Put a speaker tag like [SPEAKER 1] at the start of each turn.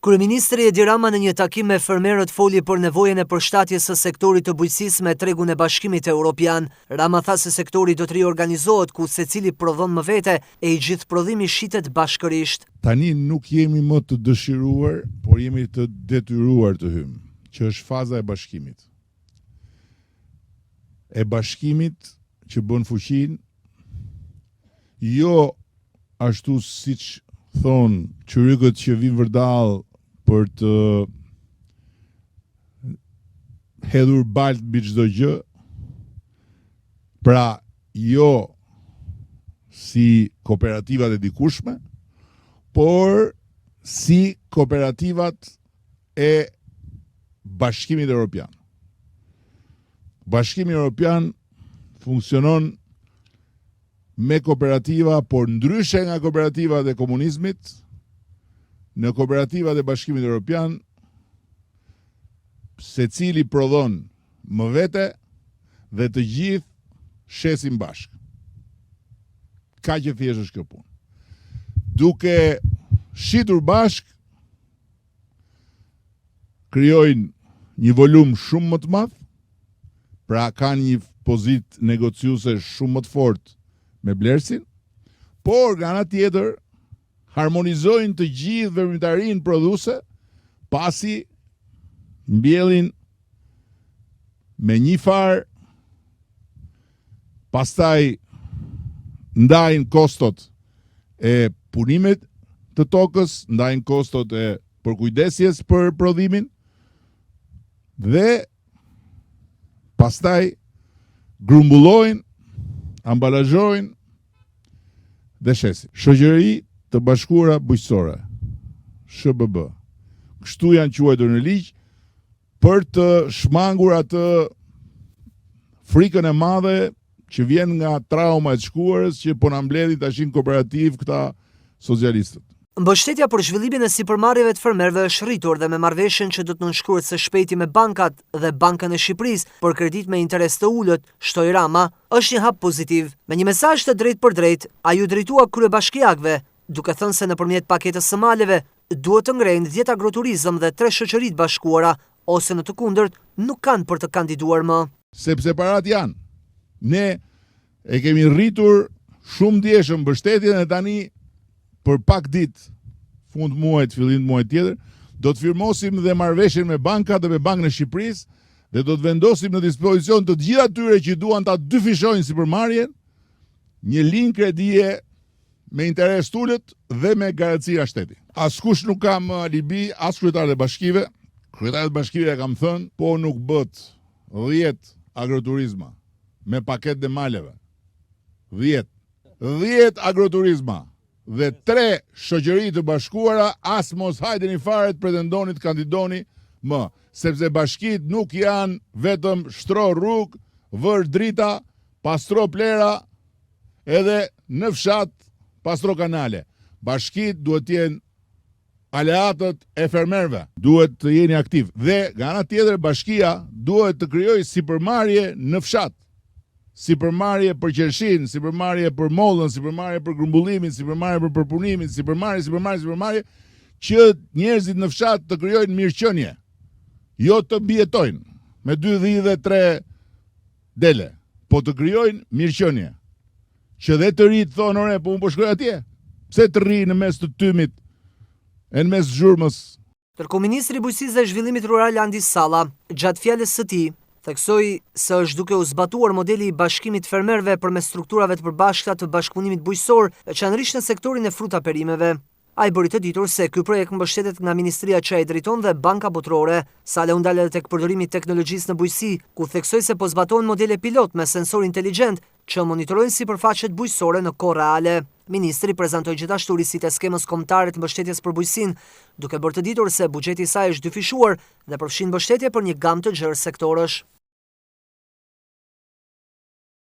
[SPEAKER 1] Kryeministri Edi Rama në një takim me fermerët foli për nevojën e përshtatjes së sektorit të bujqësisë me tregun e Bashkimit Evropian. Rama tha se sektori do të riorganizohet ku secili prodhon më vete e i gjithë prodhimi shitet bashkërisht.
[SPEAKER 2] Tani nuk jemi më të dëshiruar, por jemi të detyruar të hymë, që është faza e bashkimit. E bashkimit që bën fuqinë, jo ashtu siç thonë qyrykët që vinë vërdall për të hedhur balt mbi çdo gjë, pra jo si kooperativat e dikushme, por si kooperativat e Bashkimit Evropian. Bashkimi Evropian funksionon me kooperativa, por ndryshe nga kooperativat e komunizmit, në kooperativat e Bashkimit Evropian, secili prodhon më vete dhe të gjithë shesin bashkë. Ka që thjesht është kjo punë. Duke shitur bashkë, krijojnë një volum shumë më të madh, pra kanë një pozitë negociuese shumë më të fortë me blersin, por nga ana tjetër harmonizojnë të gjithë veprimtarinë prodhuese, pasi mbjellin me një farë, pastaj ndajnë kostot e punimit të tokës, ndajnë kostot e përkujdesjes për prodhimin, dhe pastaj grumbullojnë, ambalazhojnë dhe shesin. Shoqëri të Bashkuara Bujqësore, SBB. Kështu janë quajtur në ligj për të shmangur atë frikën e madhe që vjen nga trauma e shkuarës që po na mbledhin tashin kooperativ këta socialistët.
[SPEAKER 1] Mbështetja për zhvillimin e sipërmarrjeve të fermerëve është rritur dhe me marrëveshjen që do të nënshkruhet së shpejti me bankat dhe Bankën e Shqipërisë për kredit me interes të ulët, shtoi Rama, është një hap pozitiv. Me një mesazh të drejtë për drejtë, ai u drejtua kryebashkiakëve, duke thënë se nëpërmjet paketës së maleve duhet të ngrejnë 10 agroturizëm dhe 3 shoqëritë bashkuara, ose në të kundërt nuk kanë për të kandiduar më.
[SPEAKER 2] Sepse parat janë. Ne e kemi rritur shumë ndjeshëm mbështetjen e tani për pak ditë, fund muajit, fillim muajit tjetër, do të firmosim dhe marrëveshjen me bankat dhe me Bankën e Shqipërisë dhe do të vendosim në dispozicion të gjithë atyre që duan ta dyfishojnë sipërmarrjen një linjë kredie me interes të ulët dhe me garancia shteti. Askush nuk ka më alibi, as kryetarët e bashkive. Kryetarët e bashkive kam thënë, po nuk bët 10 agroturizma me paket dhe maleve. 10 agroturizma dhe 3 shoqëri të bashkuara, as mos hajdeni fare të pretendoni të kandidoni më, sepse bashkit nuk janë vetëm shtro rrugë, vër drita, pastro plera, edhe në fshat pastro kanale. Bashkit duhet të jenë aleatët e fermerëve, duhet të jeni aktiv. Dhe nga ana tjetër bashkia duhet të krijojë sipërmarrje në fshat. Sipërmarrje për qershin, sipërmarrje për mollën, sipërmarrje për grumbullimin, sipërmarrje për përpunimin, sipërmarrje që njerëzit në fshat të krijojnë mirëqenie, jo të mbijetojnë me 2 dhë dhe 3 dele, po të krijojnë mirëqenie. Që dhe të rit thonë, ore, po unë po shkoj atje. Pse të rri në mes të tymit, e në mes zhurmës?
[SPEAKER 1] Ndërkohë ministri i Bujqësisë dhe Zhvillimit Rural Andi Salla, gjatë fjalës së tij, theksoi se është duke u zbatuar modeli i bashkimit fermerëve përmes strukturave të përbashkëta të bashkëpunimit bujqësor, veçanërisht në sektorin e frutaperimeve. Ai bëri të ditur se ky projekt mbështetet nga Ministria që ai drejton dhe Banka Botërore. Salla u ndal edhe tek përdorimi i teknologjisë në bujqësi, ku theksoi se po zbatohen modele pilot me sensor inteligjent që monitorojnë sipërfaqet bujqësore në kohë reale. Ministri prezantoi gjithashtu risitë e skemës kombëtare të mbështetjes për bujqësinë, duke bërë të ditur se buxheti i saj është dyfishuar dhe përfshin mbështetje për një gamë të gjerë sektorësh.